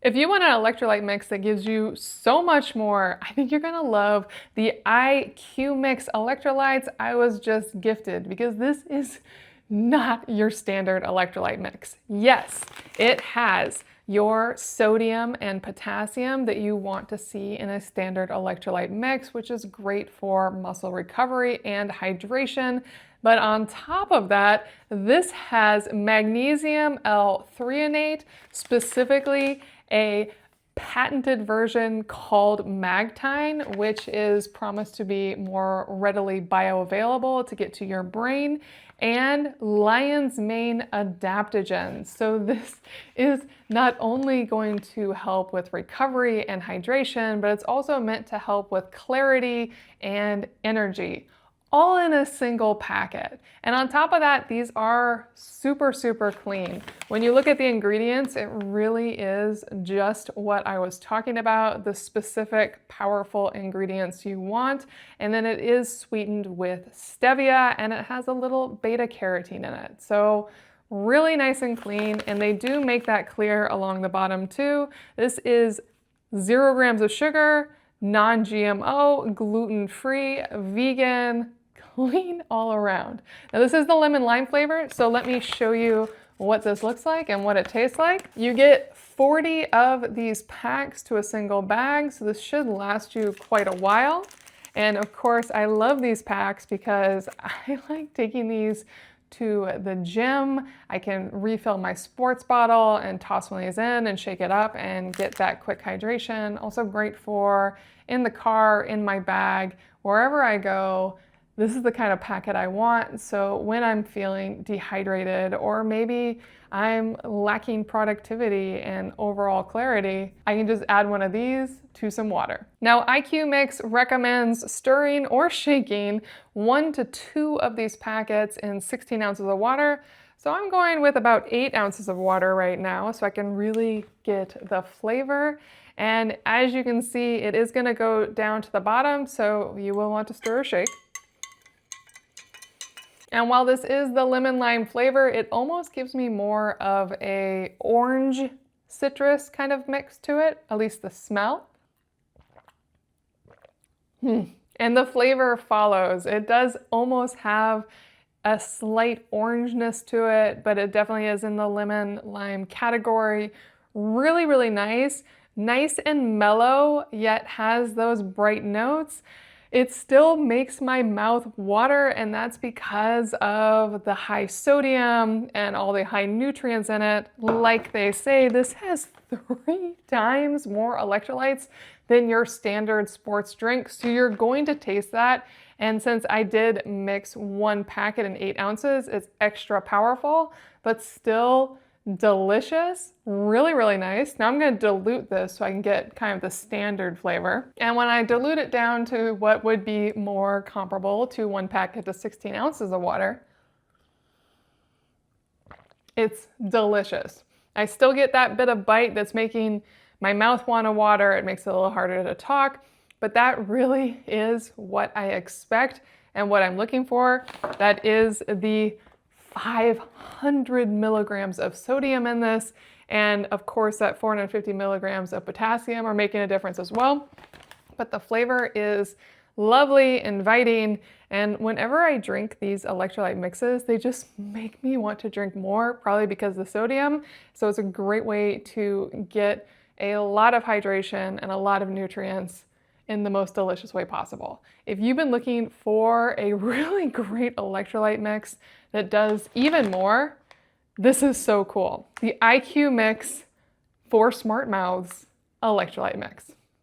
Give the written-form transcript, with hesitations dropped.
If you want an electrolyte mix that gives you so much more, I think you're gonna love the IQMIX electrolytes I was just gifted, because this is not your standard electrolyte mix. Yes, it has your sodium and potassium that you want to see in a standard electrolyte mix, which is great for muscle recovery and hydration. But on top of that, this has magnesium l-threonate, specifically a patented version called Magtine, which is promised to be more readily bioavailable to get to your brain, and lion's mane adaptogens. So this is not only going to help with recovery and hydration, but it's also meant to help with clarity and energy, all in a single packet. And on top of that, these are super, super clean. When you look at the ingredients, it really is just what I was talking about, the specific powerful ingredients you want. And then it is sweetened with stevia, and it has a little beta carotene in it. So really nice and clean. And they do make that clear along the bottom too. This is 0 grams of sugar, non-GMO, gluten-free, vegan, clean all around. Now this is the lemon lime flavor, so let me show you what this looks like and what it tastes like. You get 40 of these packs to a single bag, so this should last you quite a while. And of course, I love these packs because I like taking these to the gym. I can refill my sports bottle and toss one of these in and shake it up and get that quick hydration. Also great for in the car, in my bag, wherever I go. This is the kind of packet I want. So when I'm feeling dehydrated, or maybe I'm lacking productivity and overall clarity, I can just add one of these to some water. Now, IQMIX recommends stirring or shaking 1 to 2 of these packets in 16 ounces of water. So I'm going with about 8 ounces of water right now, so I can really get the flavor. And as you can see, it is gonna go down to the bottom, so you will want to stir or shake. And while this is the lemon lime flavor, it almost gives me more of a orange citrus kind of mix to it, at least the smell. And the flavor follows. It does almost have a slight orangeness to it, but it definitely is in the lemon lime category. Really, really nice. Nice and mellow, yet has those bright notes. It still makes my mouth water, and that's because of the high sodium and all the high nutrients in it. Like they say, this has 3 times more electrolytes than your standard sports drink, so you're going to taste that. And since I did mix 1 packet in 8 ounces, it's extra powerful, but still delicious, really, really nice. Now I'm going to dilute this so I can get kind of the standard flavor. And when I dilute it down to what would be more comparable to 1 packet to 16 ounces of water, it's delicious. I still get that bit of bite that's making my mouth want to water. It makes it a little harder to talk, but that really is what I expect and what I'm looking for. That is the 500 milligrams of sodium in this, and of course that 450 milligrams of potassium are making a difference as well. But the flavor is lovely, inviting, and whenever I drink these electrolyte mixes, they just make me want to drink more, probably because of the sodium. So it's a great way to get a lot of hydration and a lot of nutrients in the most delicious way possible. If you've been looking for a really great electrolyte mix that does even more, this is so cool. The IQMIX for Smart Mouths electrolyte mix.